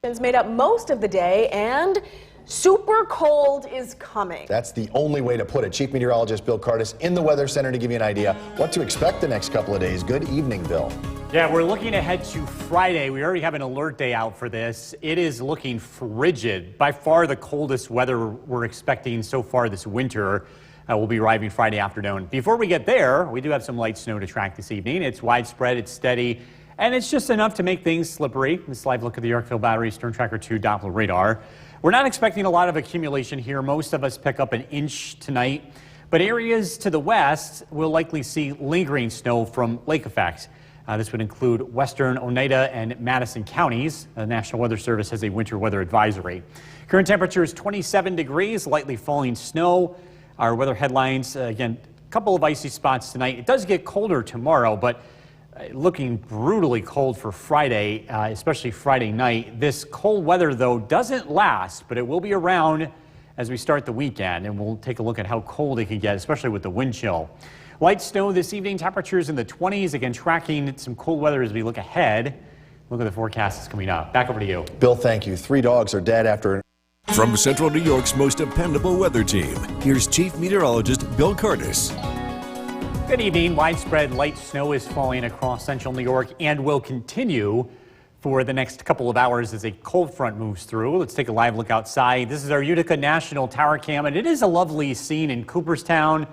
Made up most of the day, and super cold is coming. That's the only way to put it. Chief Meteorologist Bill Curtis in the Weather Center to give you an idea what to expect the next couple of days. Good evening, Bill. Yeah, we're looking ahead to Friday. We already have an alert day out for this. It is looking frigid. By far the coldest weather we're expecting so far this winter. Will be arriving Friday afternoon. Before we get there, we do have some light snow to track this evening. It's widespread, it's steady, and it's just enough to make things slippery. This live look at the Yorkville Battery Storm Tracker 2 Doppler radar. We're not expecting a lot of accumulation here. Most of us pick up an inch tonight, but areas to the west will likely see lingering snow from lake effect. This would include western Oneida and Madison counties. The National Weather Service has a winter weather advisory. Current temperature is 27 degrees, lightly falling snow. Our weather headlines, again, a couple of icy spots tonight. It does get colder tomorrow, but looking brutally cold for Friday, especially Friday night. This cold weather, though, doesn't last, but it will be around as we start the weekend, and we'll take a look at how cold it can get, especially with the wind chill. Light snow this evening, temperatures in the 20s. Again, tracking some cold weather as we look ahead. Look at the forecast that's coming up. Back over to you. Bill, thank you. 3 dogs are dead after... From Central New York's most dependable weather team, here's Chief Meteorologist Bill Curtis. Good evening. Widespread light snow is falling across central New York and will continue for the next couple of hours as a cold front moves through. Let's take a live look outside. This is our Utica National Tower Cam, and it is a lovely scene in Cooperstown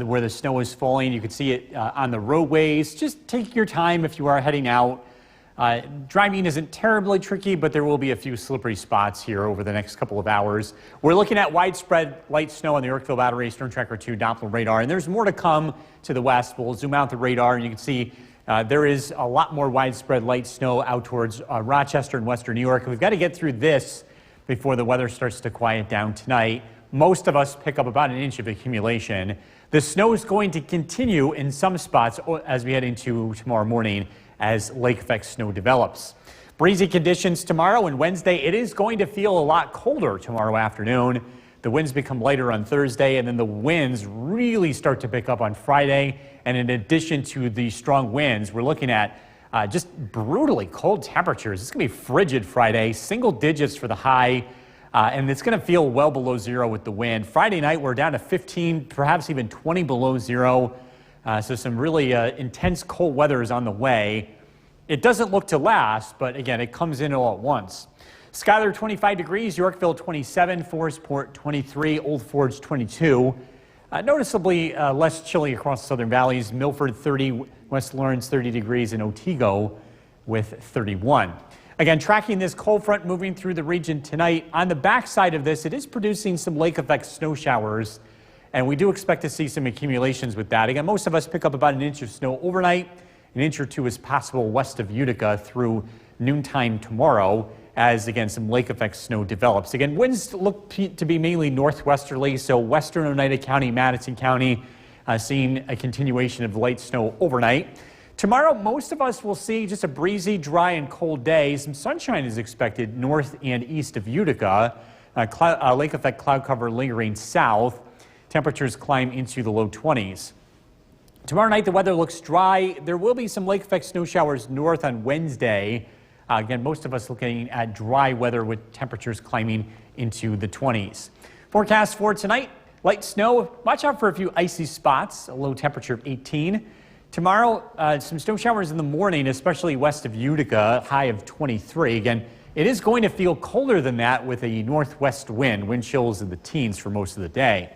where the snow is falling. You can see it on the roadways. Just take your time if you are heading out. Driving isn't terribly tricky, but there will be a few slippery spots here over the next couple of hours. We're looking at widespread light snow on the Yorkville Battery Storm Tracker 2 Doppler radar, and there's more to come to the west. We'll zoom out the radar, and you can see there is a lot more widespread light snow out towards Rochester and western New York. We've got to get through this before the weather starts to quiet down tonight. Most of us pick up about an inch of accumulation. The snow is going to continue in some spots as we head into tomorrow morning as lake effect snow develops. Breezy conditions tomorrow and Wednesday. It is going to feel a lot colder tomorrow afternoon. The winds become lighter on Thursday, and then the winds really start to pick up on Friday. And in addition to the strong winds, we're looking at just brutally cold temperatures. It's going to be frigid Friday, single digits for the high, and it's going to feel well below zero with the wind. Friday night, we're down to 15, perhaps even 20 below zero. So some really intense cold weather is on the way. It doesn't look to last, but again, it comes in all at once. Schuyler 25 degrees, Yorkville 27, Forestport 23, Old Forge 22. Noticeably less chilly across the southern valleys. Milford 30, West Lawrence 30 degrees, and Otsego with 31. Again, tracking this cold front moving through the region tonight. On the backside of this, it is producing some lake effect snow showers. And we do expect to see some accumulations with that. Again, most of us pick up about an inch of snow overnight. An inch or two is possible west of Utica through noontime tomorrow as, again, some lake effect snow develops. Again, winds look to be mainly northwesterly, so western Oneida County, Madison County, seeing a continuation of light snow overnight. Tomorrow, most of us will see just a breezy, dry, and cold day. Some sunshine is expected north and east of Utica. Lake effect cloud cover lingering south. Temperatures climb into the low 20s. Tomorrow night, the weather looks dry. There will be some lake effect snow showers north on Wednesday. Again, most of us looking at dry weather with temperatures climbing into the 20s. Forecast for tonight, light snow. Watch out for a few icy spots, a low temperature of 18. Tomorrow, some snow showers in the morning, especially west of Utica, high of 23. Again, it is going to feel colder than that with a northwest wind chills in the teens for most of the day.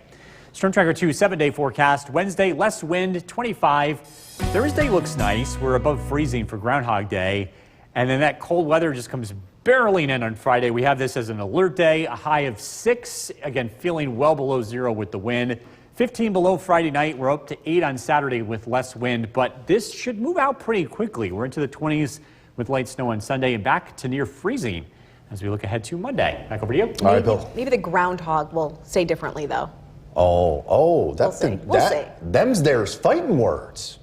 Storm Tracker 2 7-day forecast. Wednesday, less wind, 25. Thursday looks nice. We're above freezing for Groundhog Day. And then that cold weather just comes barreling in on Friday. We have this as an alert day, a high of 6. Again, feeling well below zero with the wind. 15 below Friday night. We're up to 8 on Saturday with less wind. But this should move out pretty quickly. We're into the 20s with light snow on Sunday and back to near freezing as we look ahead to Monday. Back over to you. All right, Bill. Maybe the groundhog will say differently, though. That's we'll see. Them's there's fighting words.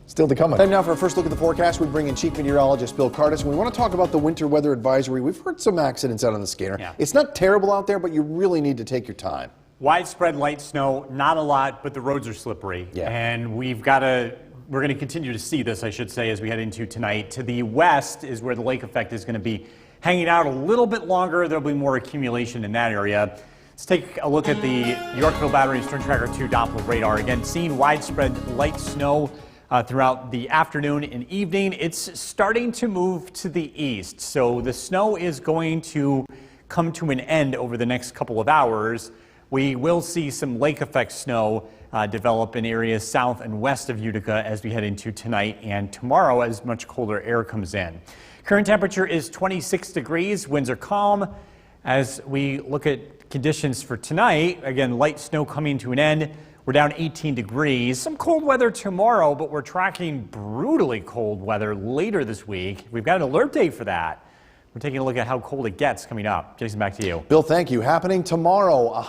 Still to come. Time now for a first look at the forecast. We bring in Chief Meteorologist Bill Curtis, and we want to talk about the winter weather advisory. We've heard some accidents out on the scanner. Yeah. It's not terrible out there, but you really need to take your time. Widespread light snow, not a lot, but the roads are slippery. Yeah. And we've got to we're going to continue to see this, I should say, as we head into tonight. To the west is where the lake effect is going to be hanging out a little bit longer. There'll be more accumulation in that area. Let's take a look at the Yorkville Battery Storm Tracker 2 Doppler radar. Again, seeing widespread light snow throughout the afternoon and evening. It's starting to move to the east, so the snow is going to come to an end over the next couple of hours. We will see some lake effect snow develop in areas south and west of Utica as we head into tonight and tomorrow as much colder air comes in. Current temperature is 26 degrees. Winds are calm. As we look at conditions for tonight, again, light snow coming to an end. We're down 18 degrees. Some cold weather tomorrow, but we're tracking brutally cold weather later this week. We've got an alert day for that. We're taking a look at how cold it gets coming up. Jason, back to you. Bill, thank you. Happening tomorrow.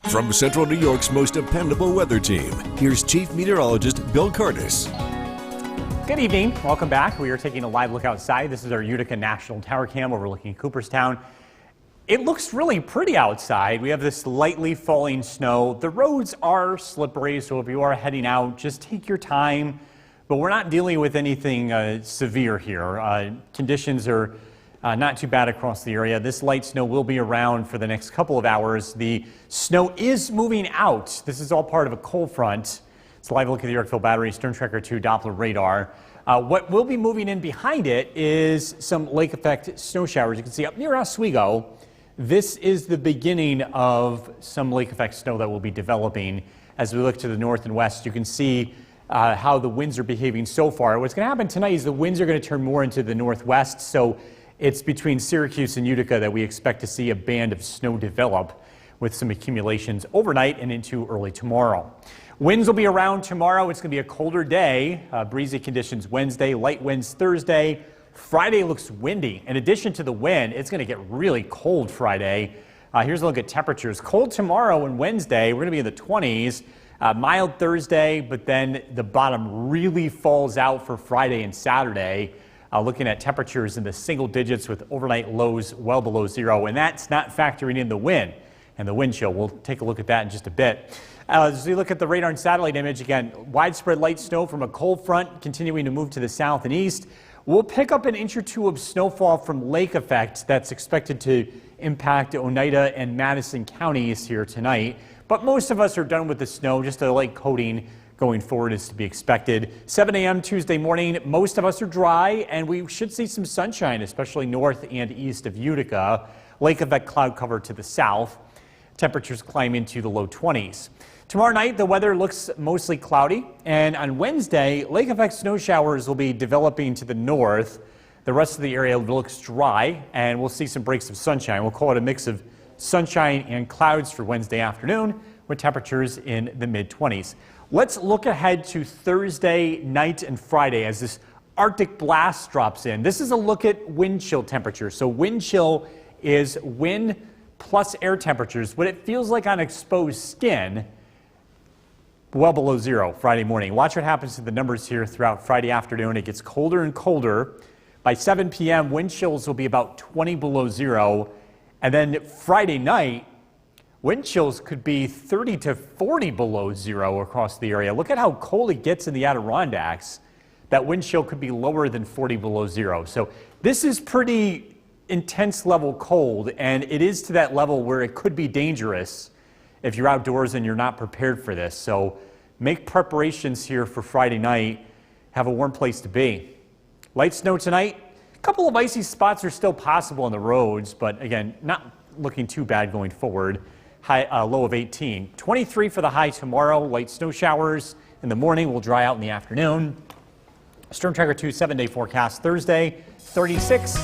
From Central New York's most dependable weather team, here's Chief Meteorologist Bill Curtis. Good evening. Welcome back. We are taking a live look outside. This is our Utica National Tower Cam overlooking Cooperstown. It looks really pretty outside. We have this lightly falling snow. The roads are slippery, so if you are heading out, just take your time. But we're not dealing with anything severe here. Conditions are not too bad across the area. This light snow will be around for the next couple of hours. The snow is moving out. This is all part of a cold front. It's a live look at the Yorkville Battery Storm Tracker 2 Doppler radar. What will be moving in behind it is some lake effect snow showers. You can see up near Oswego, this is the beginning of some lake effect snow that will be developing. As we look to the north and west, you can see how the winds are behaving so far. What's going to happen tonight is the winds are going to turn more into the northwest, so it's between Syracuse and Utica that we expect to see a band of snow develop with some accumulations overnight and into early tomorrow. Winds will be around tomorrow. It's going to be a colder day. Breezy conditions Wednesday, light winds Thursday. Friday looks windy. In addition to the wind, it's going to get really cold Friday. Here's a look at temperatures. Cold tomorrow and Wednesday. We're going to be in the 20s. Mild Thursday, but then the bottom really falls out for Friday and Saturday. Looking at temperatures in the single digits with overnight lows well below zero, and that's not factoring in the wind and the wind chill. We'll take a look at that in just a bit. As we look at the radar and satellite image, again, widespread light snow from a cold front continuing to move to the south and east. We'll pick up an inch or two of snowfall from lake effect that's expected to impact Oneida and Madison counties here tonight. But most of us are done with the snow. Just a light coating going forward is to be expected. 7 a.m. Tuesday morning, most of us are dry, and we should see some sunshine, especially north and east of Utica. Lake effect cloud cover to the south. Temperatures climb into the low 20s. Tomorrow night, the weather looks mostly cloudy, and on Wednesday, lake effect snow showers will be developing to the north. The rest of the area looks dry, and we'll see some breaks of sunshine. We'll call it a mix of sunshine and clouds for Wednesday afternoon with temperatures in the mid-20s. Let's look ahead to Thursday night and Friday as this Arctic blast drops in. This is a look at wind chill temperatures. So wind chill is wind plus air temperatures, what it feels like on exposed skin, well below zero Friday morning. Watch what happens to the numbers here throughout Friday afternoon. It gets colder and colder. By 7 p.m., wind chills will be about 20 below zero. And then Friday night, wind chills could be 30 to 40 below zero across the area. Look at how cold it gets in the Adirondacks. That wind chill could be lower than 40 below zero. So this is pretty intense level cold, and it is to that level where it could be dangerous if you're outdoors and you're not prepared for this. So make preparations here for Friday night. Have a warm place to be. Light snow tonight. A couple of icy spots are still possible on the roads, but again, not looking too bad going forward. Low of 18. 23 for the high tomorrow. Light snow showers in the morning. Will dry out in the afternoon. Storm Tracker 2 7-day forecast Thursday, 36.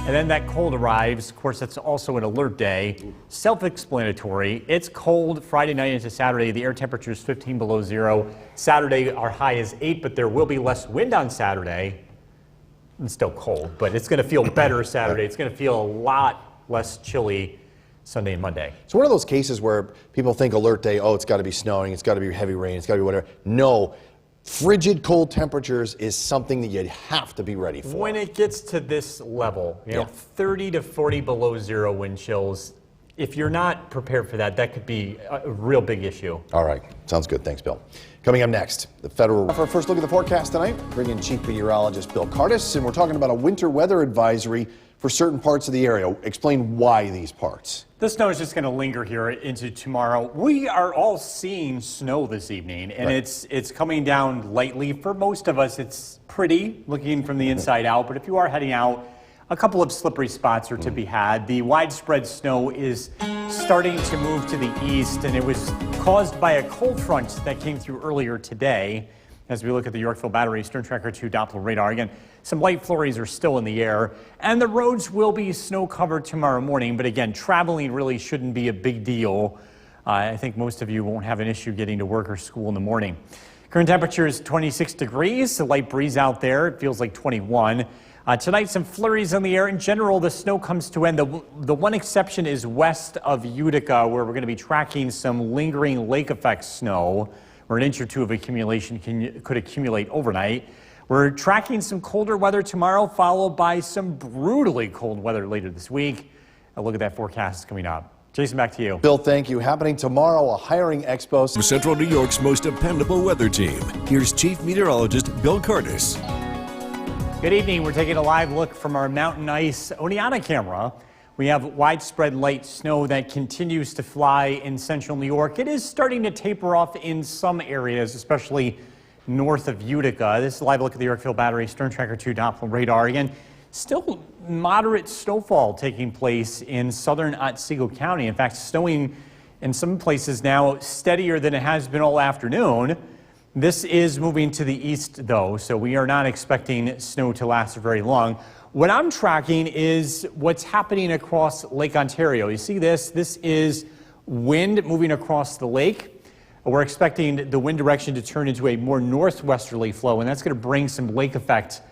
And then that cold arrives. Of course, that's also an alert day. Self-explanatory. It's cold Friday night into Saturday. The air temperature is 15 below zero. Saturday, our high is 8, but there will be less wind on Saturday. It's still cold, but it's going to feel better Saturday. It's going to feel a lot less chilly Sunday and Monday. It's one of those cases where people think alert day, oh, it's got to be snowing, it's got to be heavy rain, it's got to be whatever. No. Frigid cold temperatures is something that you have to be ready for. When it gets to this level, you know, 30 to 40 below zero wind chills, if you're not prepared for that, that could be a real big issue. All right. Sounds good. Thanks, Bill. Coming up next, the federal. For our first look at the forecast tonight, bring in Chief Meteorologist Bill Cardis, and we're talking about a winter weather advisory for certain parts of the area. Explain why these parts. The snow is just going to linger here into tomorrow. We are all seeing snow this evening, and Right. it's coming down lightly. For most of us, it's pretty looking from the inside out, but if you are heading out, a couple of slippery spots are to be had. The widespread snow is starting to move to the east, and it was caused by a cold front that came through earlier today. As we look at the Yorkville Battery Storm Tracker 2 Doppler radar, again, some light flurries are still in the air, and the roads will be snow covered tomorrow morning. But again, traveling really shouldn't be a big deal. I think most of you won't have an issue getting to work or school in the morning. Current temperature is 26 degrees, a light breeze out there. It feels like 21. Tonight, some flurries in the air. In general, the snow comes to end. The one exception is west of Utica, where we're going to be tracking some lingering lake effect snow, where an inch or two of accumulation could accumulate overnight. We're tracking some colder weather tomorrow, followed by some brutally cold weather later this week. A look at that forecast coming up. Jason, back to you. Bill, thank you. Happening tomorrow, a hiring expo. From Central New York's most dependable weather team, here's Chief Meteorologist Bill Cardis. Good evening. We're taking a live look from our Mountain Ice Oneonta camera. We have widespread light snow that continues to fly in central New York. It is starting to taper off in some areas, especially north of Utica. This is a live look at the Yorkville Battery Storm Tracker 2 Doppler radar. Again, still moderate snowfall taking place in southern Otsego County. In fact, snowing in some places now steadier than it has been all afternoon. This is moving to the east, though, so we are not expecting snow to last very long. What I'm tracking is what's happening across Lake Ontario. You see this? This is wind moving across the lake. We're expecting the wind direction to turn into a more northwesterly flow, and that's going to bring some lake effect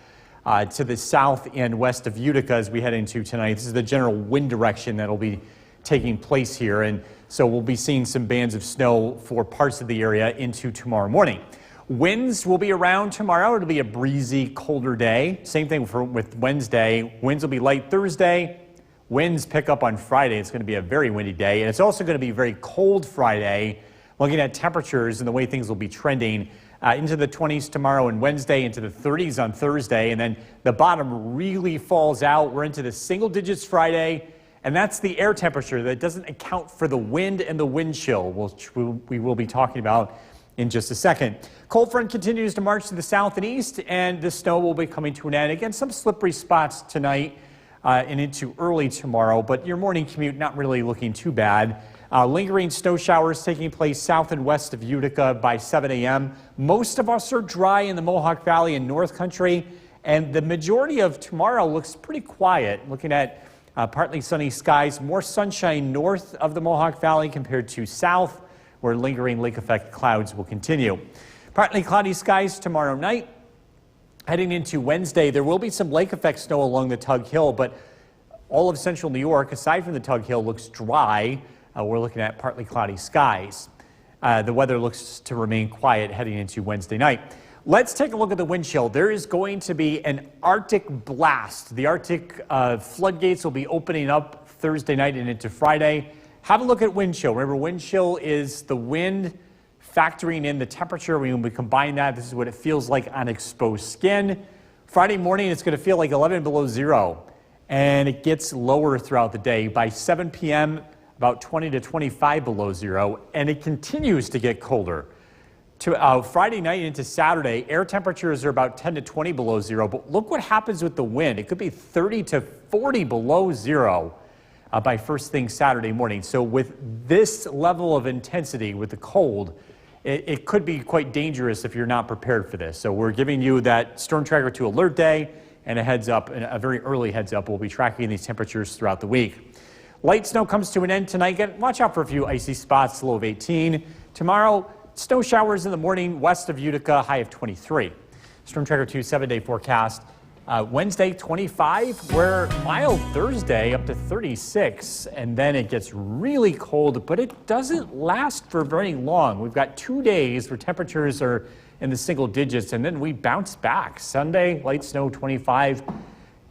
to the south and west of Utica as we head into tonight. This is the general wind direction that will be taking place here, and so we'll be seeing some bands of snow for parts of the area into tomorrow morning. Winds will be around tomorrow. It'll be a breezy, colder day. Same thing with Wednesday. Winds will be light Thursday. Winds pick up on Friday. It's going to be a very windy day, and it's also going to be very cold Friday. Looking at temperatures and the way things will be trending into the 20s tomorrow and Wednesday, into the 30s on Thursday, and then the bottom really falls out. We're into the single digits Friday. And that's the air temperature. That doesn't account for the wind and the wind chill, which we will be talking about in just a second. Cold front continues to march to the south and east, and the snow will be coming to an end. Again, some slippery spots tonight and into early tomorrow, but your morning commute not really looking too bad. Lingering snow showers taking place south and west of Utica by 7 a.m. Most of us are dry in the Mohawk Valley and North Country, and the majority of tomorrow looks pretty quiet. Looking at partly sunny skies, more sunshine north of the Mohawk Valley compared to south, where lingering lake effect clouds will continue. Partly cloudy skies tomorrow night. Heading into Wednesday, there will be some lake effect snow along the Tug Hill, but all of central New York, aside from the Tug Hill, looks dry. We're looking at partly cloudy skies. The weather looks to remain quiet heading into Wednesday night. Let's take a look at the wind chill. There is going to be an Arctic blast. The Arctic floodgates will be opening up Thursday night and into Friday. Have a look at wind chill. Remember, wind chill is the wind factoring in the temperature. When we combine that, this is what it feels like on exposed skin. Friday morning, it's going to feel like 11 below zero, and it gets lower throughout the day. By 7 p.m., about 20 to 25 below zero, and it continues to get colder. To Friday night into Saturday, air temperatures are about 10 to 20 below zero, but look what happens with the wind. It could be 30 to 40 below zero by first thing Saturday morning. So with this level of intensity with the cold, it could be quite dangerous if you're not prepared for this. So we're giving you that Storm Tracker 2 alert day and a heads up, and a very early heads up. We'll be tracking these temperatures throughout the week. Light snow comes to an end tonight. Watch out for a few icy spots, low of 18. Tomorrow, snow showers in the morning west of Utica, high of 23. Storm Tracker 2 7-day forecast. Wednesday, 25. We're mild Thursday, up to 36. And then it gets really cold, but it doesn't last for very long. We've got 2 days where temperatures are in the single digits, and then we bounce back. Sunday, light snow, 25.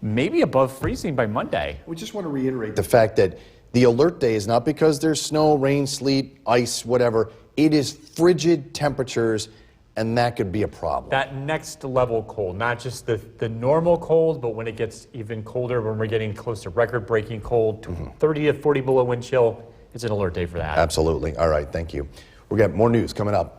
Maybe above freezing by Monday. We just want to reiterate the fact that the alert day is not because there's snow, rain, sleet, ice, whatever. It is frigid temperatures and that could be a problem. That next level cold, not just the normal cold, but when it gets even colder, when we're getting close to record-breaking cold, 30 to 40 below wind chill, it's an alert day for that. Absolutely. All right, thank you. We'll get more news coming up.